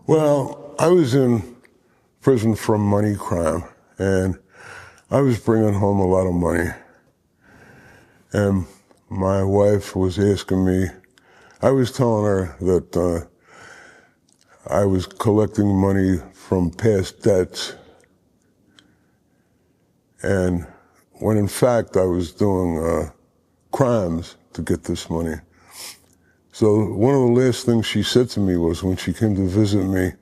Well, I was in prison for a money crime, and I was bringing home a lot of money. And my wife was asking me, I was telling her that I was collecting money from past debts, and when in fact I was doing crimes to get this money. So one of the last things she said to me was, when she came to visit me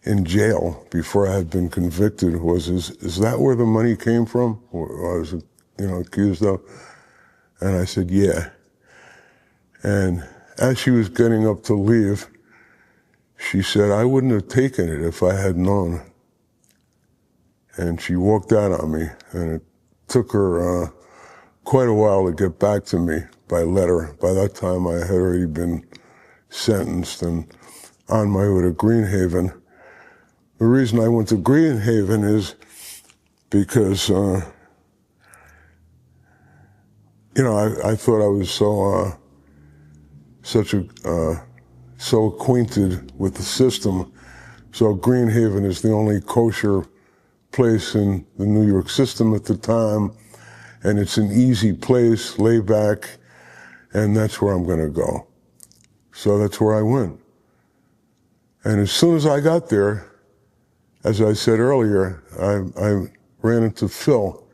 in jail before I had been convicted, was, is that where the money came from? Or I was, accused of? And I said, yeah. And as she was getting up to leave, she said, I wouldn't have taken it if I had known. And she walked out on me, and it took her quite a while to get back to me by letter. By that time, I had already been sentenced and on my way to Green Haven. The reason I went to Green Haven is because, I thought I was so acquainted with the system. So Green Haven is the only kosher place in the New York system at the time, and it's an easy place, lay back, and that's where I'm going to go. So that's where I went. And as soon as I got there, as I said earlier, I ran into Phil,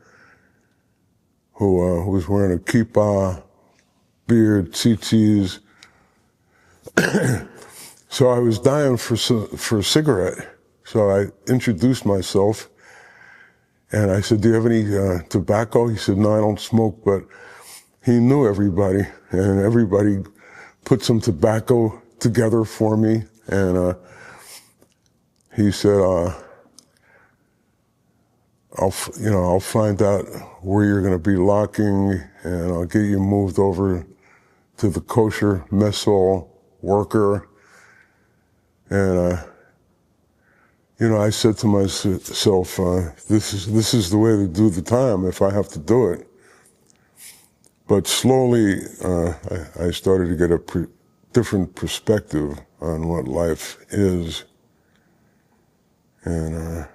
who was wearing a kippah, beard, tzitzis. So I was dying for a cigarette. So I introduced myself, and I said, do you have any tobacco? He said, no, I don't smoke, but he knew everybody, and everybody put some tobacco together for me, and he said, I'll find out where you're going to be locking, and I'll get you moved over to the kosher mess hall worker. And I said to myself, this is the way to do the time if I have to do it. But slowly, I started to get a different perspective on what life is. And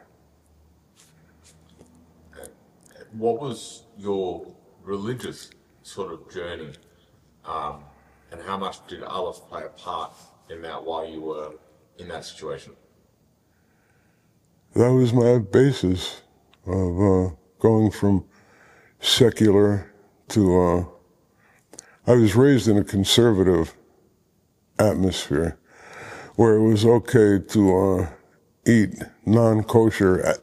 what was your religious sort of journey, and how much did Aleph play a part in that while you were in that situation? That was my basis of going from secular to, I was raised in a conservative atmosphere where it was okay to eat non-kosher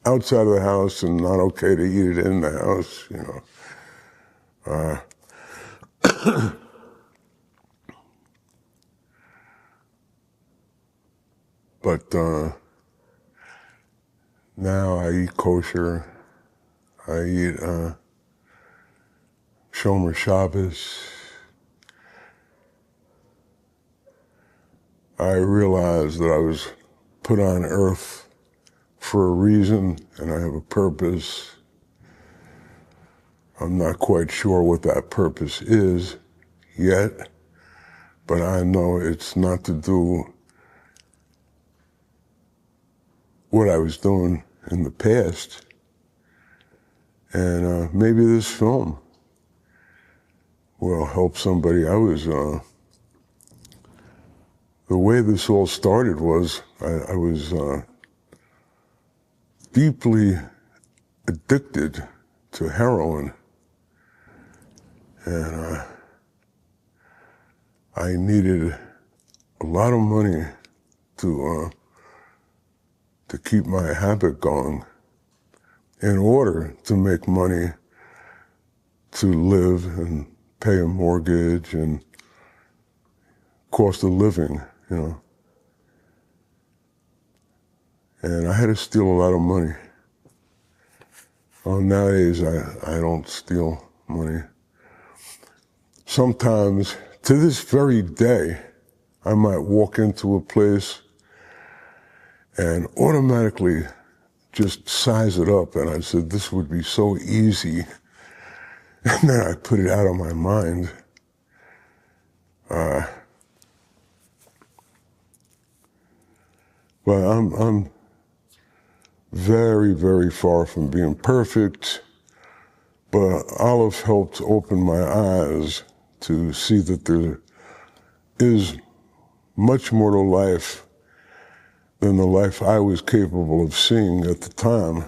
outside of the house and not okay to eat it in the house, But now I eat kosher. I eat Shomer Shabbos. I realized that I was put on earth for a reason, and I have a purpose. I'm not quite sure what that purpose is yet, but I know it's not to do what I was doing in the past. And maybe this film will help somebody. The way this all started was I was deeply addicted to heroin. And I needed a lot of money to keep my habit going in order to make money to live and pay a mortgage and cost of living, And I had to steal a lot of money. Well, nowadays, I don't steal money. Sometimes, to this very day, I might walk into a place and automatically just size it up. And I said, this would be so easy. And then I put it out of my mind. But I'm very, very far from being perfect. But Aleph helped open my eyes to see that there is much more to life than the life I was capable of seeing at the time.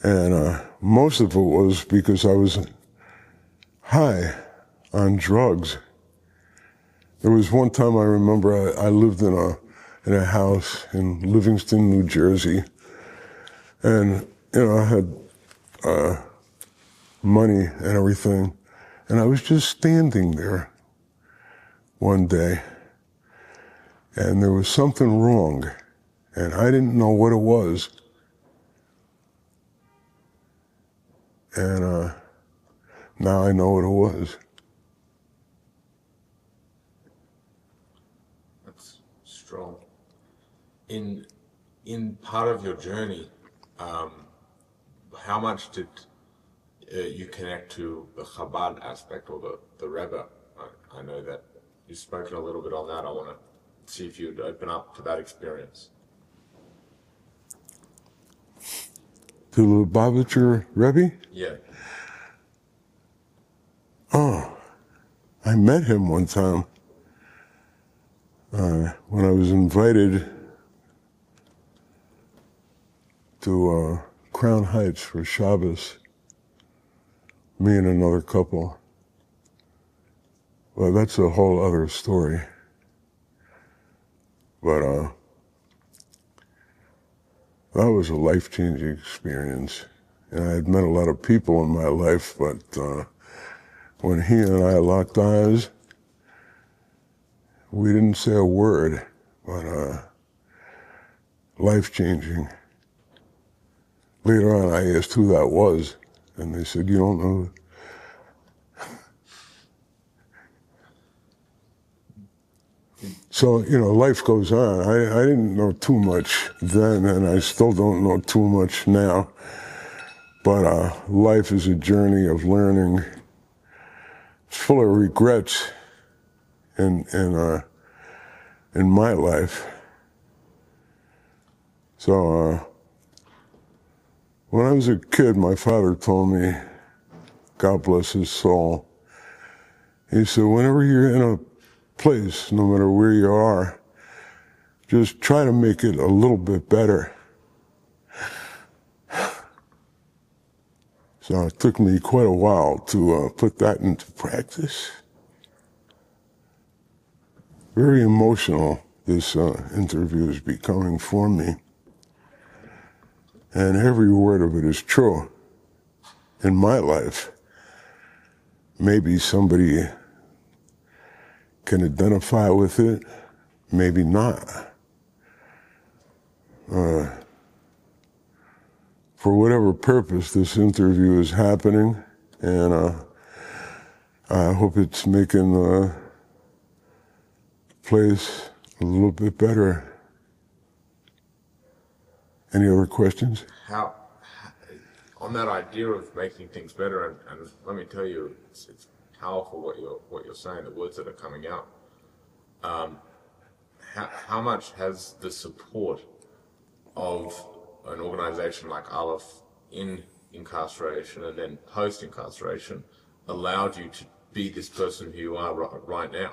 And most of it was because I was high on drugs. There was one time I remember I lived in a house in Livingston, New Jersey, and I had money and everything, and I was just standing there one day, and there was something wrong, and I didn't know what it was. And now I know what it was. That's strong. In part of your journey, how much did you connect to the Chabad aspect or the Rebbe? I know that you've spoken a little bit on that. I want to see if you'd open up to that experience. To Lubavitcher Rebbe? Yeah. Oh, I met him one time when I was invited to Crown Heights for Shabbos, me and another couple. Well, that's a whole other story. But that was a life-changing experience. And I had met a lot of people in my life, but when he and I locked eyes, we didn't say a word, but life-changing. Later on, I asked who that was, and they said, "You don't know." So, life goes on. I didn't know too much then, and I still don't know too much now. But life is a journey of learning. It's full of regrets in my life. So when I was a kid, my father told me, God bless his soul, he said, whenever you're in a place, no matter where you are, just try to make it a little bit better. So it took me quite a while to put that into practice. Very emotional, this interview is becoming for me. And every word of it is true in my life. Maybe somebody can identify with it, maybe not. For whatever purpose this interview is happening, and I hope it's making the place a little bit better. Any other questions? How on that idea of making things better, and let me tell you, it's powerful what you're saying, the words that are coming out. How much has the support of an organization like Aleph in incarceration and then post-incarceration allowed you to be this person who you are right now?